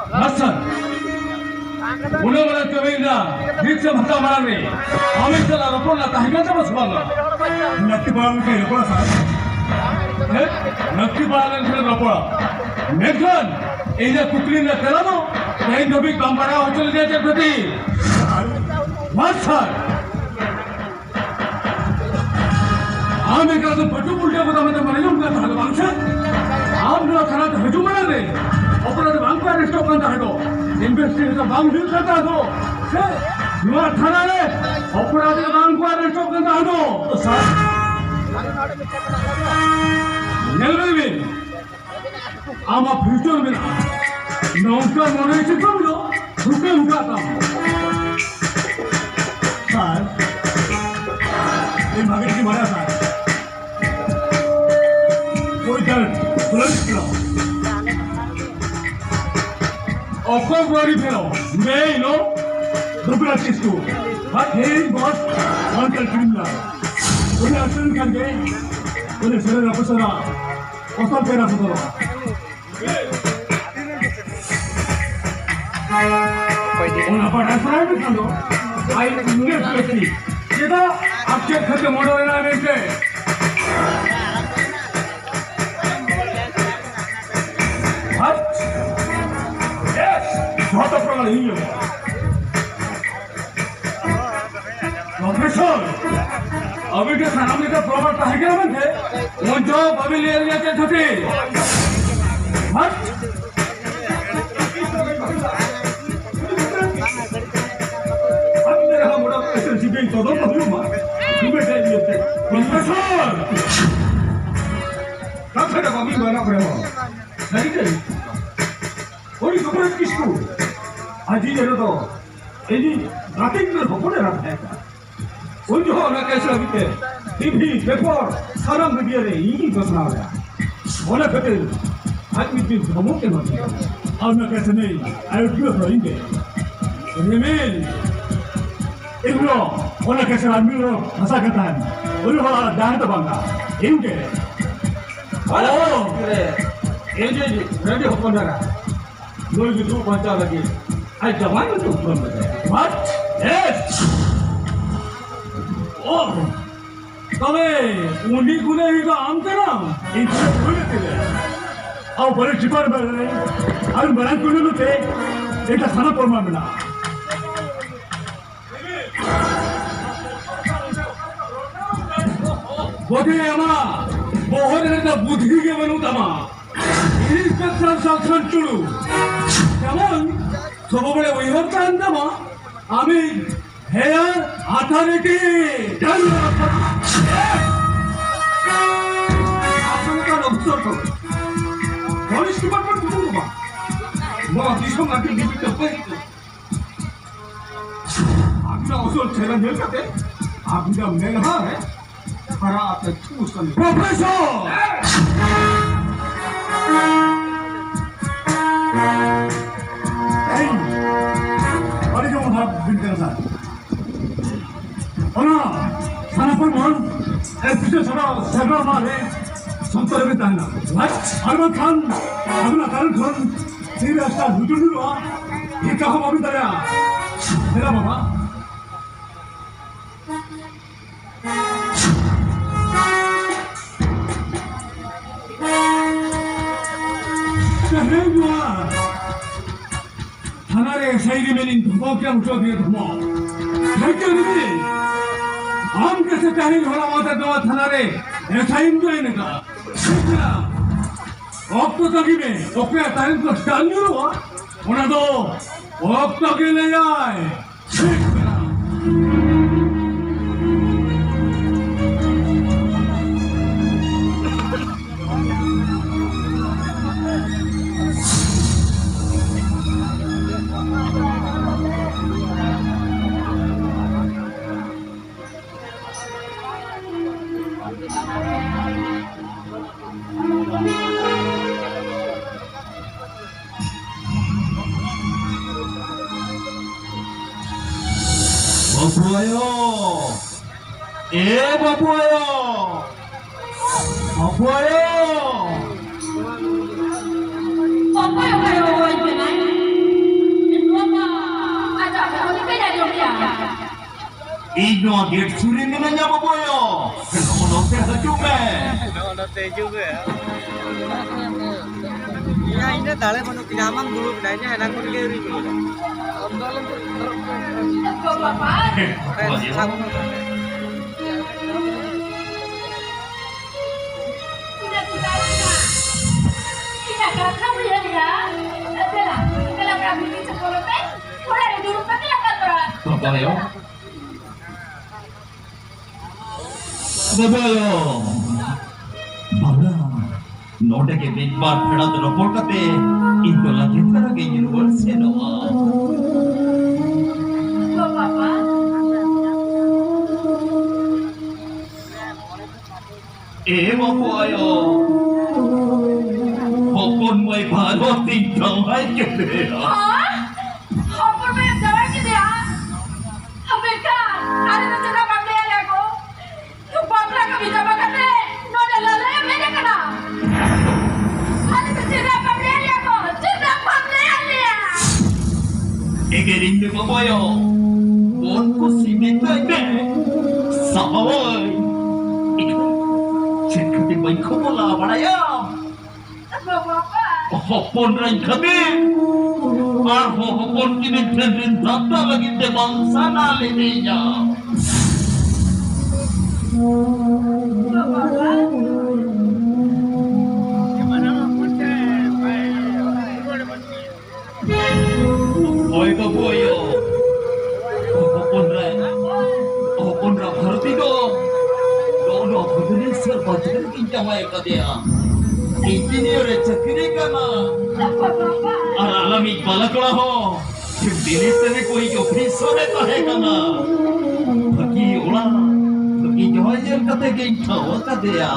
Hasan, ulang-ulang kawinnya, diksa mata marani, amin telah rapor lah tahikan sama sebala. Nakti balang ke rapor sah, nakti balang ke rapor. Nekhan, ini kukli nak kerana, kain demi kampara hotel dia jadi. Hasan, amin kalau baju pulja kita mana mana jom kita ada bangsa. Amra थाना तो हजू मना दे अपना तो bank पर stock करता है तो इन्वेस्टिगेशन बैंक हिल करता है तो युवा थाना ने अपना तो बैंक पर स्टॉक करता है तो सर नेलवे में आमा फ्यूचर में ना नौका मोने से कम लो रुके हुआ था सर ये मगर की मरा सर कोई दर्द Of course, very fellow. May know the blood is too. But he got one criminal. When a son can get, when a son of a son, or something of the I immediately get up, after the model and I say. बहुत अपना नहीं है professor अभी के खाना में तो proper है क्या बंदे वो जो अभी ले लिया क्या थे मत अब मेरा हम बड़ा ऐसे जीवन तो दो मां तुम्हें दे दिए थे प्रोफेसर कब से तो अभी बना पड़ेगा नहीं क्या और ये कपड़े किसको आज ये तो ये नाटिक में होने रहा है उन जो ना कैसे अभी के टीवी पेपर सारा मीडिया ने यही बसना है होने कहते आज भी हमों के मत और ना कैसे नहीं आयो क्यों करेंगे रिमेल इग्नो होने कैसे आदमी लोग हंसा करता है वो जो दान तो बंगा इनके ओ ये जो रेडी होकर रहा लोग भी दो बच्चा लगे आज जवान तो ऊपर में है what yes oh तबे उन्हीं गुने ही का आम करना इनसे बोले थे आओ बड़े चिपर में रहे और बड़ा गुने में थे एक खाना परमा मिला बोले अमा बहुत ऐसा बुद्धि के बनूं तमा इंस्पेक्टर शासन चुड़ू কেমন সবବେଳେ ওই হত্যা আনতামা আমি হেয়ার অথরিটি আপনার অফিসার তো পুলিশ ডিপার্টমেন্ট কোন বা বাবা দিশো নাকি ডিপিতে হইতো আপনি অসল ছেলে মেলতে আপনি মেলহা है para आपने चूज करने प्रोफेसर संतर में ताना अरमान खान अगला कारण खान तेरे रास्ता हुजूर हुआ ये कहाँ बाबी दरिया मेरा बाबा क्या हुआ थानारे शहरी में इन धुआं क्या उठा दिया धुआं है क्या नहीं आम कैसे कहीं होला माता दवा थानारे ऐसा ही नहीं निका वक्त तक में ओके तारीख को डालनी हुआ उन्हें तो वक्त के ले जाए बापू आयो बापू आयो kayo kayo ay pinay. Ito pa. Aja ako ni pinay yung niya. Ino ang gate surin nila niya maboyo. Kenono hajume. Ya ini dale manu kinamang dulu bedanya enak pun kiri dulu. Ito papa. Tidak tahu na. Tidak kamu ya dia. Adalah kalau kami ini sekolah teh, mulai dulu kan dia kan berat. Babayo. Babayo. Bala. ನೋಟಕ್ಕೆ ಬಿಗ್ ಬಾರ್ ಹೇಳೋದ್ರ ಪೋಲ್ಕತೆ ಇಂದೊಲ್ಲ ಕೆತ್ತರಗೆ university Papa. Babayo. Popon mo'y parating kamay kita. Hah? Apa yang jalan gitu ya? Amerika, ada rencana pembelian aku. Bangla kami coba kata, nona lalai mana kena? Ada rencana pembelian aku, rencana pembelian dia. Egerin de Babayo. Bon ko simitay be. Sahoy. Ikaw. Siyempre ba'y kumula baraya? Papa. Hopon rin kami. Ar hopon kinitrin rin tata lagi de bangsa na lininya. Papa. Hoy Babayo. Hopon ra bharti do. Dono bhudri sir bajran ki jamay ka dia. Engineer chakri kana. Papa. और आलमी बालकड़ा हो फिर दिल्ली से भी कोई office होने का है ना बाकी उड़ा बाकी जो है ये कते के इच्छा होता दिया